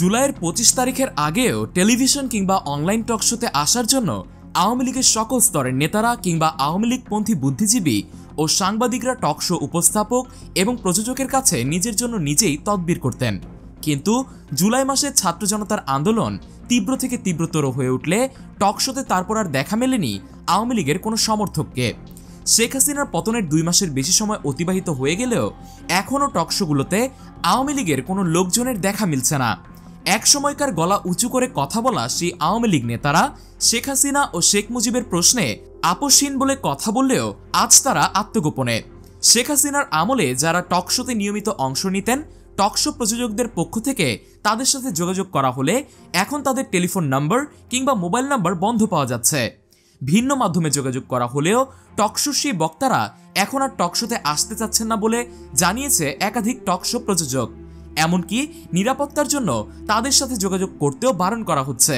জুলাইয়ের 25 তারিখের আগেও টেলিভিশন কিংবা অনলাইন টক শোতে আসার জন্য আওয়ামী লীগের সকল স্তরের নেতারা কিংবা আওয়ামী লীগপন্থী বুদ্ধিজীবী ও সাংবাদিকরা টক শো উপস্থাপক এবং প্রযোজকের কাছে নিজের জন্য নিজেই তদবির করতেন। কিন্তু জুলাই মাসে ছাত্র জনতার আন্দোলন তীব্র থেকে তীব্রতর হয়ে উঠলে টক শোতে তারপর আর দেখা মেলেনি আওয়ামী লীগের কোনো সমর্থককে। শেখ হাসিনার পতনের 2 মাসের বেশি সময় অতিবাহিত হয়ে গেলেও এখনও টকশোগুলোতে আওয়ামী লীগের কোনো লোকজনের দেখা মিলছে না। এক সময়কার গলা উঁচু করে কথা বলা সেই আওয়ামী লীগ নেতারা শেখ হাসিনা ও শেখ মুজিবের প্রশ্নে আপোষহীন বলে কথা বললেও আজ তারা আত্মগোপনে। শেখ হাসিনার আমলে যারা টকশোতে নিয়মিত অংশ নিতেন, টকশো প্রযোজকদের পক্ষ থেকে তাদের সাথে যোগাযোগ করা হলে এখন তাদের টেলিফোন নাম্বার কিংবা মোবাইল নাম্বার বন্ধ পাওয়া যাচ্ছে। ভিন্ন মাধ্যমে যোগাযোগ করা হলেও টকশোর সেই বক্তারা এখন আর টকশোতে আসতে চাচ্ছেন না বলে জানিয়েছে একাধিক টকশো প্রযোজক। এমনকি নিরাপত্তার জন্য তাদের সাথে যোগাযোগ করতেও বারণ করা হচ্ছে।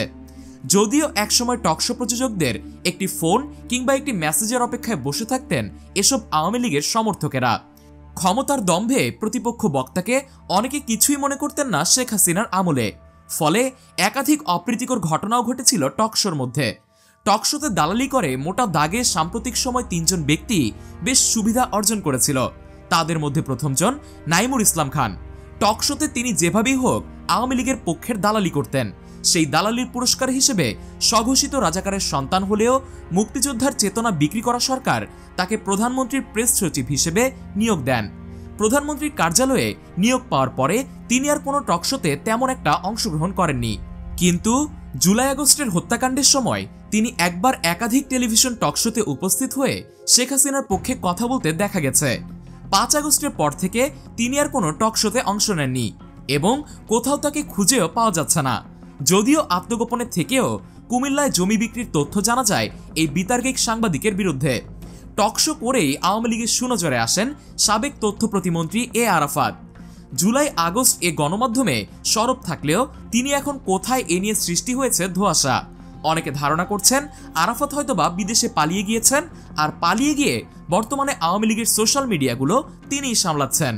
যদিও একসময় টকশো প্রযোজকদের একটি ফোন কিংবা একটি মেসেজের অপেক্ষায় বসে থাকতেন এসব আওয়ামী লীগের সমর্থকেরা। ক্ষমতার দম্ভে প্রতিপক্ষ বক্তাকে অনেকে কিছুই মনে করতেন না শেখ হাসিনার আমলে। ফলে একাধিক অপ্রীতিকর ঘটনাও ঘটেছিল টকশোর মধ্যে। টকশোতে দালালি করে মোটা দাগে সাম্প্রতিক সময় 3 জন ব্যক্তি বেশ সুবিধা অর্জন করেছিল। তাদের মধ্যে প্রথমজন নাইমুর ইসলাম খান। টকশোতে তিনি যেভাবেই হোক আওয়ামী লীগের পক্ষের দালালি করতেন। সেই দালালির পুরস্কার হিসেবে স্বঘোষিত রাজাকারের সন্তান হলেও মুক্তিযোদ্ধার চেতনা বিক্রি করা সরকার তাকে প্রধানমন্ত্রীর প্রেস সচিব হিসেবে নিয়োগ দেন। প্রধানমন্ত্রীর কার্যালয়ে নিয়োগ পাওয়ার পরে তিনি আর কোনো টকশোতে তেমন একটা অংশগ্রহণ করেননি। কিন্তু জুলাই আগস্টের হত্যাকাণ্ডের সময় তিনি একবার একাধিক টেলিভিশন টকশোতে উপস্থিত হয়ে শেখ হাসিনার পক্ষে কথা বলতে দেখা গেছে। 5 আগস্টের পর থেকে তিনি আর কোনো টকশোতে অংশ নেননি এবং কোথাও তাকে খুঁজেও পাওয়া যাচ্ছে না। যদিও আত্মগোপনে থেকেও কুমিল্লায় জমি বিক্রির তথ্য জানা যায় এই বিতার্কিক সাংবাদিকের বিরুদ্ধে। টকশো করেই আওয়ামী লীগের সুনজরে আসেন সাবেক তথ্য প্রতিমন্ত্রী এ আরাফাত। জুলাই আগস্ট এ গণমাধ্যমে সরব থাকলেও তিনি এখন কোথায় এ নিয়ে সৃষ্টি হয়েছে ধোঁয়াশা। অনেকে ধারণা করছেন আরাফাত হয়তোবা বিদেশে পালিয়ে গিয়েছেন, আর পালিয়ে গিয়ে বর্তমানে আওয়ামী লীগের সোশ্যাল মিডিয়াগুলো তিনিই সামলাচ্ছেন।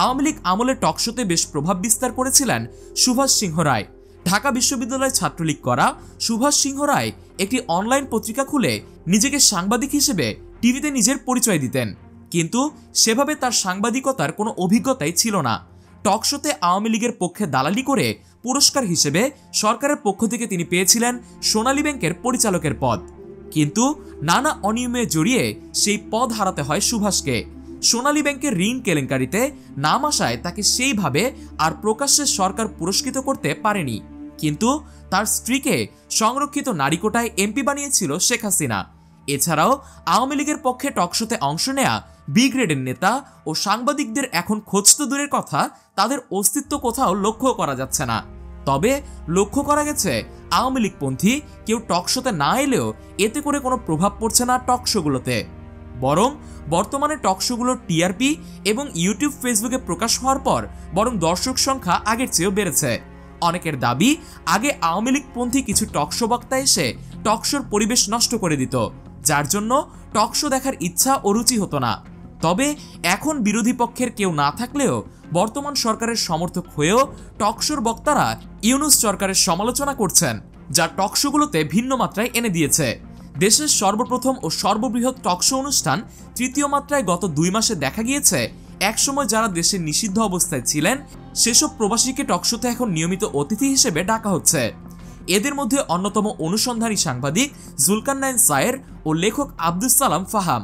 আওয়ামী লীগ আমলে টকশোতে বেশ প্রভাব বিস্তার করেছিলেন সুভাষ সিংহ রায়। ঢাকা বিশ্ববিদ্যালয়ে ছাত্রলীগ করা সুভাষ সিংহ রায় একটি অনলাইন পত্রিকা খুলে নিজেকে সাংবাদিক হিসেবে টিভিতে নিজের পরিচয় দিতেন, কিন্তু সেভাবে তার সাংবাদিকতার কোনো অভিজ্ঞতাই ছিল না। টকশোতে আওয়ামী লীগের পক্ষে দালালি করে পুরস্কার হিসেবে সরকারের পক্ষ থেকে তিনি পেয়েছিলেন সোনালী ব্যাংকের পরিচালকের পদ। কিন্তু নানা অনিয়মে জড়িয়ে সেই পদ হারাতে হয় সুভাষকে। সোনালী ব্যাংকের ঋণ কেলেঙ্কারিতে নাম আসায় তাকে সেইভাবে আর প্রকাশ্যে সরকার পুরস্কৃত করতে পারেনি। কিন্তু তার স্ত্রীকে সংরক্ষিত নারী কোটায় এমপি বানিয়েছিল শেখ হাসিনা। এছাড়াও আওয়ামী লীগের পক্ষে টকশোতে অংশ নেয়া বি গ্রেডের নেতা ও সাংবাদিকদের এখন খোঁজ তো দূরের কথা, তাদের অস্তিত্ব কোথাও লক্ষ্য করা যাচ্ছে না। তবে লক্ষ্য করা গেছে আওয়ামী লীগপন্থী কেউ টকশোতে না এলেও এতে করে কোনো প্রভাব পড়ছে না টকশোগুলোতে। বরং বর্তমানে টকশোগুলোর টিআরপি এবং ইউটিউব ফেসবুকে প্রকাশ হওয়ার পর বরং দর্শক সংখ্যা আগের চেয়েও বেড়েছে। অনেকের দাবি আগে আওয়ামী লীগপন্থী কিছু টকশো বক্তা এসে টকশোর পরিবেশ নষ্ট করে দিত, যার জন্য টকশো দেখার ইচ্ছা ও রুচি হতো না। তবে এখন বিরোধী পক্ষের কেউ না থাকলেও বর্তমান সরকারের সমর্থক হয়েও টকশোর বক্তারা ইউনূস সরকারের সমালোচনা করছেন, যা টকশোগুলোতে ভিন্ন মাত্রায় এনে দিয়েছে। দেশের সর্বপ্রথম ও সর্ববৃহৎ টকশো অনুষ্ঠান তৃতীয় মাত্রায় গত 2 মাসে দেখা গিয়েছে একসময় যারা দেশের নিষিদ্ধ অবস্থায় ছিলেন সেসব প্রবাসীকে টকশোতে এখন নিয়মিত অতিথি হিসেবে ডাকা হচ্ছে। এদের মধ্যে অন্যতম অনুসন্ধানী সাংবাদিক জুলকারনাইন সায়ের ও লেখক আব্দুস সালাম ফাহাম।